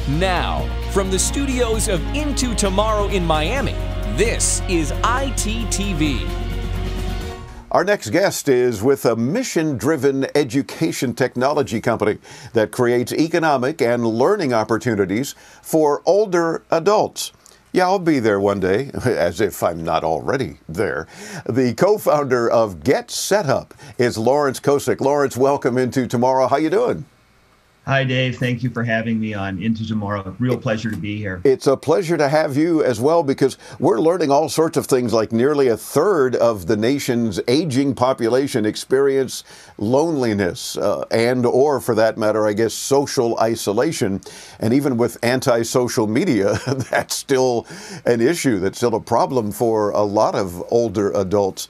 Now, from the studios of Into Tomorrow in Miami, this is ITTV. Our next guest is with a mission-driven education technology company that creates economic and learning opportunities for older adults. Yeah, I'll be there one day, as if I'm not already there. The co-founder of GetSetUp is Lawrence Kosikc. Lawrence, welcome Into Tomorrow. How you doing? Hi, Dave. Thank you for having me on Into Tomorrow. Real pleasure to be here. It's a pleasure to have you as well, because we're learning all sorts of things, like nearly a third of the nation's aging population experience loneliness or, for that matter, I guess, social isolation. And even with anti-social media, that's still an issue. That's still a problem for a lot of older adults,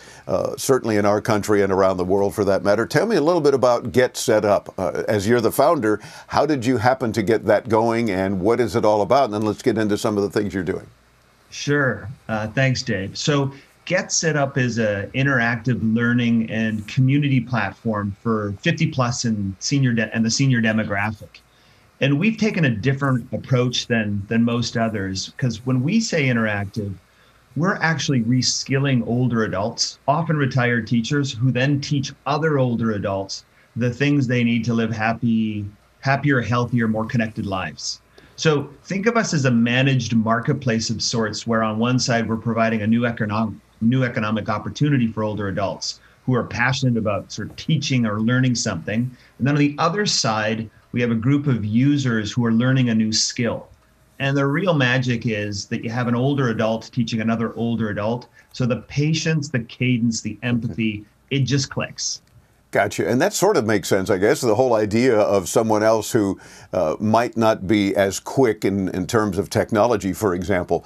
certainly in our country and around the world, for that matter. Tell me a little bit about GetSetUp. As you're the founder, how did you happen to get that going, and what is it all about? And then let's get into some of the things you're doing. Sure. Thanks, Dave. So GetSetUp is an interactive learning and community platform for 50 plus and the senior demographic. And we've taken a different approach than most others, because when we say interactive, we're actually reskilling older adults, often retired teachers, who then teach other older adults the things they need to live happier, healthier, more connected lives. So think of us as a managed marketplace of sorts, where on one side we're providing a new economic opportunity for older adults who are passionate about sort of teaching or learning something. And then on the other side, we have a group of users who are learning a new skill. And the real magic is that you have an older adult teaching another older adult. So the patience, the cadence, the empathy, it just clicks. Gotcha. And that sort of makes sense, I guess. The whole idea of someone else who might not be as quick in terms of technology, for example,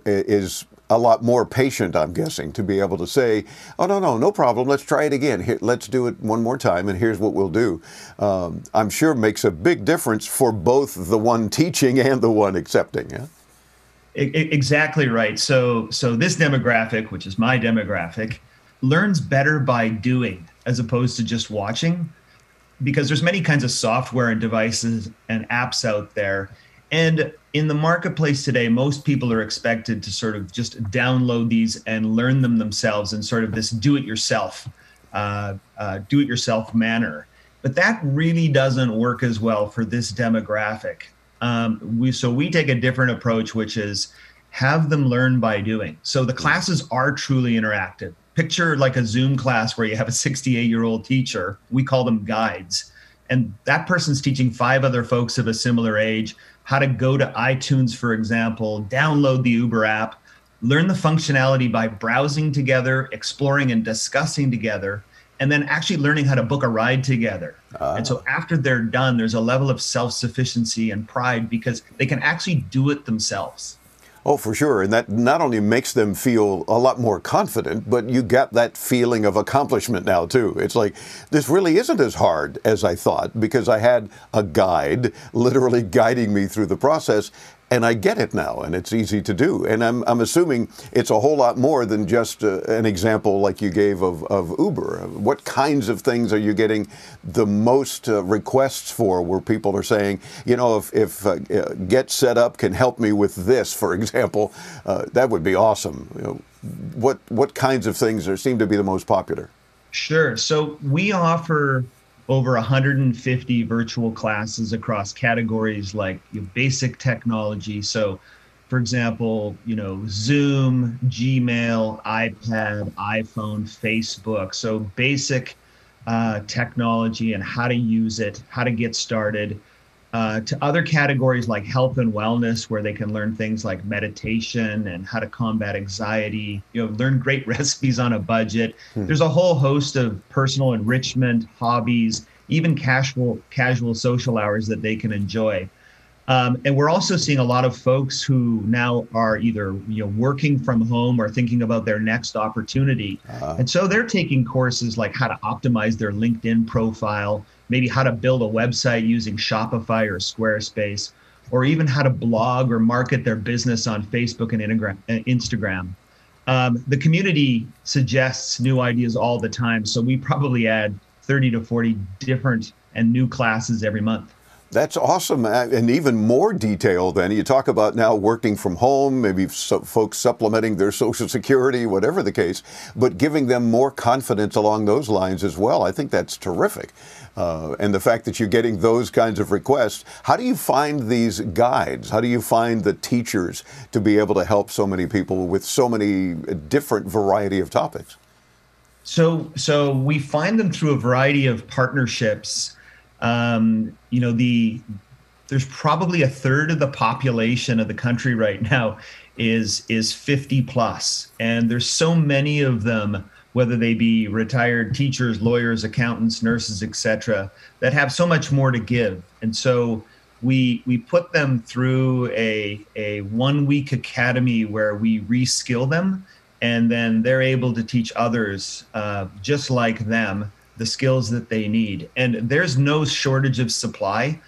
is a lot more patient, I'm guessing, to be able to say, oh, no problem. Let's try it again. Here, let's do it one more time, and here's what we'll do. I'm sure makes a big difference for both the one teaching and the one accepting. Yeah? Exactly right. So this demographic, which is my demographic, learns better by doing as opposed to just watching, because there's many kinds of software and devices and apps out there. And in the marketplace today, most people are expected to sort of just download these and learn them themselves in sort of this do-it-yourself manner. But that really doesn't work as well for this demographic. So we take a different approach, which is have them learn by doing. So the classes are truly interactive. Picture like a Zoom class where you have a 68-year-old teacher. We call them guides. And that person's teaching 5 other folks of a similar age how to go to iTunes, for example, download the Uber app, learn the functionality by browsing together, exploring and discussing together, and then actually learning how to book a ride together. And so after they're done, there's a level of self-sufficiency and pride because they can actually do it themselves. Oh, for sure. And that not only makes them feel a lot more confident, but you get that feeling of accomplishment now, too. It's like, this really isn't as hard as I thought, because I had a guide literally guiding me through the process. And I get it now, and it's easy to do. And I'm assuming it's a whole lot more than just an example like you gave of Uber. What kinds of things are you getting the most requests for, where people are saying, if GetSetUp can help me with this, for example, that would be awesome. What kinds of things seem to be the most popular? Sure. So we offer over 150 virtual classes across categories like basic technology. So, for example, Zoom, Gmail, iPad, iPhone, Facebook. So basic technology and how to use it, how to get started. To other categories like health and wellness, where they can learn things like meditation and how to combat anxiety, learn great recipes on a budget. There's a whole host of personal enrichment, hobbies, even casual social hours that they can enjoy. And we're also seeing a lot of folks who now are either working from home or thinking about their next opportunity. And so they're taking courses like how to optimize their LinkedIn profile, maybe how to build a website using Shopify or Squarespace, or even how to blog or market their business on Facebook and Instagram. The community suggests new ideas all the time, so we probably add 30 to 40 different and new classes every month. That's awesome, and even more detail then. You talk about now working from home, maybe folks supplementing their Social Security, whatever the case, but giving them more confidence along those lines as well. I think that's terrific. And the fact that you're getting those kinds of requests, how do you find these guides? How do you find the teachers to be able to help so many people with so many different variety of topics? So we find them through a variety of partnerships. There's probably a third of the population of the country right now is 50 plus, and there's so many of them, whether they be retired teachers, lawyers, accountants, nurses, etc., that have so much more to give. And so we put them through a 1-week academy where we reskill them, and then they're able to teach others just like them the skills that they need. And there's no shortage of supply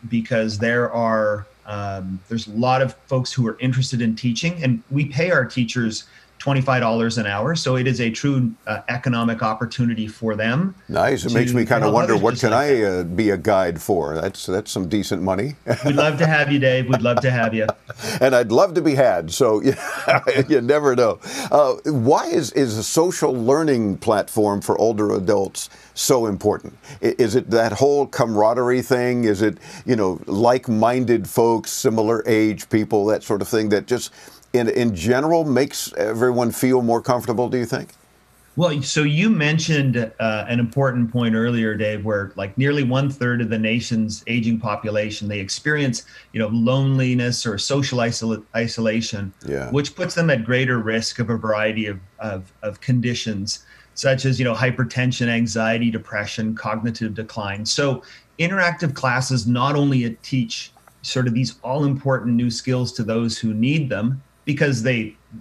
because there's a lot of folks who are interested in teaching, and we pay our teachers $25 an hour. So it is a true economic opportunity for them. Nice. It makes me kind of wonder, what can I be a guide for? That's some decent money. We'd love to have you, Dave. We'd love to have you. And I'd love to be had. So you never know. Why is a social learning platform for older adults so important? Is it that whole camaraderie thing? Is it, like-minded folks, similar age people, that sort of thing that just in general makes everyone feel more comfortable, do you think? Well, so you mentioned an important point earlier, Dave, where like nearly 1/3 of the nation's aging population, they experience, loneliness or social isolation, which puts them at greater risk of a variety of conditions, such as, hypertension, anxiety, depression, cognitive decline. So interactive classes not only teach sort of these all important new skills to those who need them, because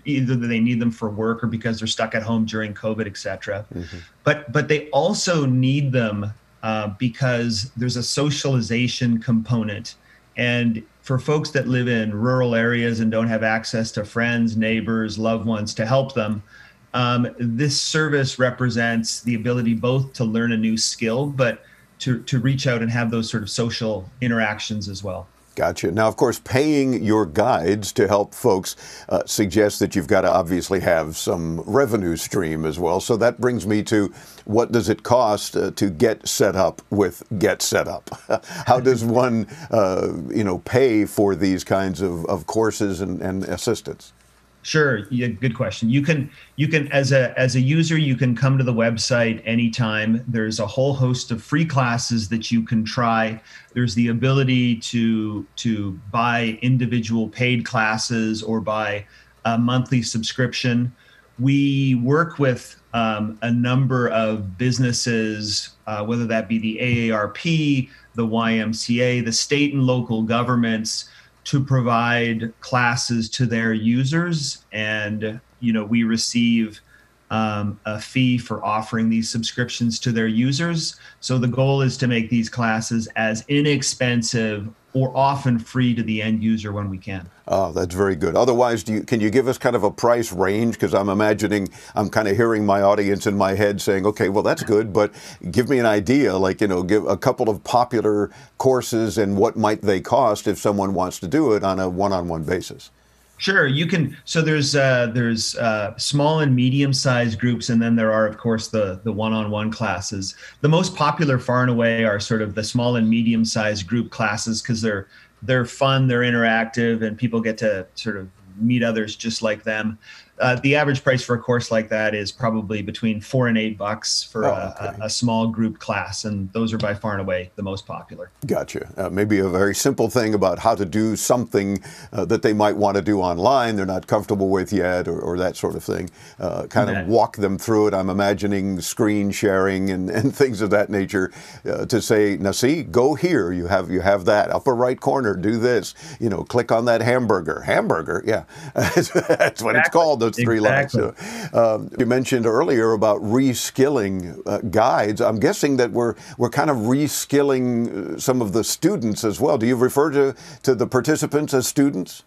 either they need them for work or because they're stuck at home during COVID, et cetera. Mm-hmm. But they also need them because there's a socialization component. And for folks that live in rural areas and don't have access to friends, neighbors, loved ones to help them, this service represents the ability both to learn a new skill, but to reach out and have those sort of social interactions as well. Gotcha. Now, of course, paying your guides to help folks suggests that you've got to obviously have some revenue stream as well. So that brings me to, what does it cost to get set up with GetSetUp? How does one, pay for these kinds of courses and assistance? Sure. Yeah, good question. You can as a user, you can come to the website anytime. There's a whole host of free classes that you can try. There's the ability to buy individual paid classes or buy a monthly subscription. We work with a number of businesses, whether that be the AARP, the YMCA, the state and local governments, to provide classes to their users. And, we receive a fee for offering these subscriptions to their users. So the goal is to make these classes as inexpensive or often free to the end user when we can. Oh, that's very good. Otherwise, can you give us kind of a price range? Because I'm kind of hearing my audience in my head saying, okay, well, that's good, but give me an idea, give a couple of popular courses and what might they cost if someone wants to do it on a one-on-one basis. Sure, you can. So there's small and medium-sized groups, and then there are, of course, the one-on-one classes. The most popular, far and away, are sort of the small and medium-sized group classes because they're fun, they're interactive, and people get to sort of meet others just like them. The average price for a course like that is probably between $4 and $8 for a small group class, and those are by far and away the most popular. Gotcha. Maybe a very simple thing about how to do something that they might want to do online they're not comfortable with yet, or that sort of thing. Kind of walk them through it. I'm imagining screen sharing and things of that nature to say, now see, go here. You have that upper right corner. Do this. Click on that hamburger. Hamburger, yeah, that's what it's called. Those three lines. You mentioned earlier about reskilling guides. I'm guessing that we're kind of reskilling some of the students as well. Do you refer to the participants as students?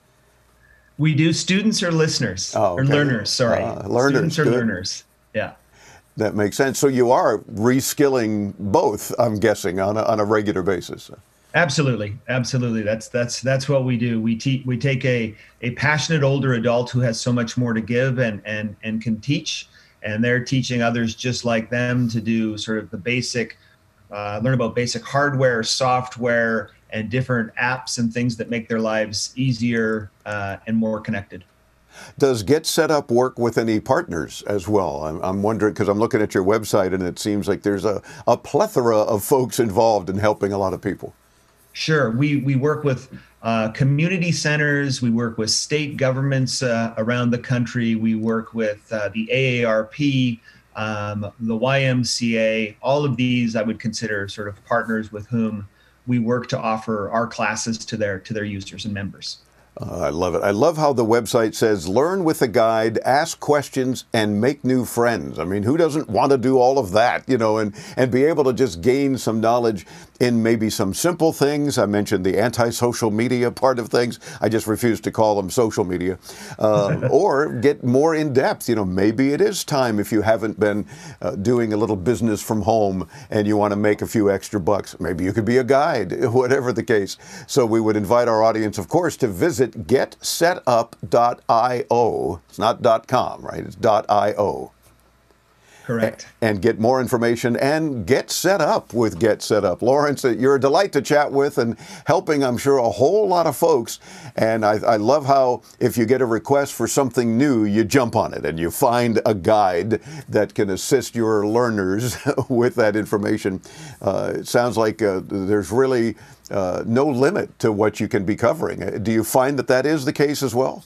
We do. Students or listeners or learners. Sorry, learners. Students or learners. Yeah. That makes sense. So you are reskilling both, I'm guessing, on a regular basis. Absolutely, absolutely. That's what we do. We take a passionate older adult who has so much more to give and can teach, and they're teaching others just like them to do sort of the basic, learn about basic hardware, software, and different apps and things that make their lives easier and more connected. Does GetSetUp work with any partners as well? I'm wondering, because I'm looking at your website and it seems like there's a plethora of folks involved in helping a lot of people. Sure. We work with community centers. We work with state governments around the country. We work with the AARP, the YMCA. All of these I would consider sort of partners with whom we work to offer our classes to their users and members. I love it. I love how the website says, learn with a guide, ask questions, and make new friends. I mean, who doesn't want to do all of that, you know, and be able to just gain some knowledge in maybe some simple things. I mentioned the anti-social media part of things. I just refuse to call them social media. Or get more in depth. You know, maybe it is time, if you haven't been doing a little business from home and you want to make a few extra bucks. Maybe you could be a guide, whatever the case. So we would invite our audience, of course, to visit GetSetUp.io. It's not .com, right? It's .io. Correct. And get more information and get set up with GetSetUp. Lawrence, you're a delight to chat with and helping, I'm sure, a whole lot of folks. And I love how if you get a request for something new, you jump on it and you find a guide that can assist your learners with that information. It sounds like there's really no limit to what you can be covering. Do you find that that is the case as well?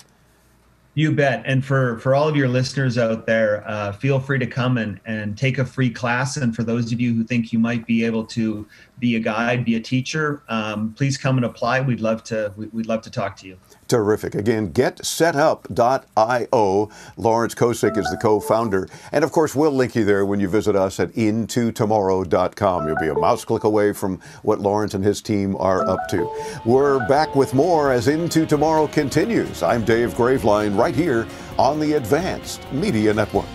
You bet. And for all of your listeners out there, feel free to come and take a free class. And for those of you who think you might be able to be a guide, be a teacher, please come and apply. We'd love to talk to you. Terrific. Again, GetSetUp.io. Lawrence Kosikc is the co-founder. And of course, we'll link you there when you visit us at intotomorrow.com. You'll be a mouse click away from what Lawrence and his team are up to. We're back with more as Into Tomorrow continues. I'm Dave Graveline right here on the Advanced Media Network.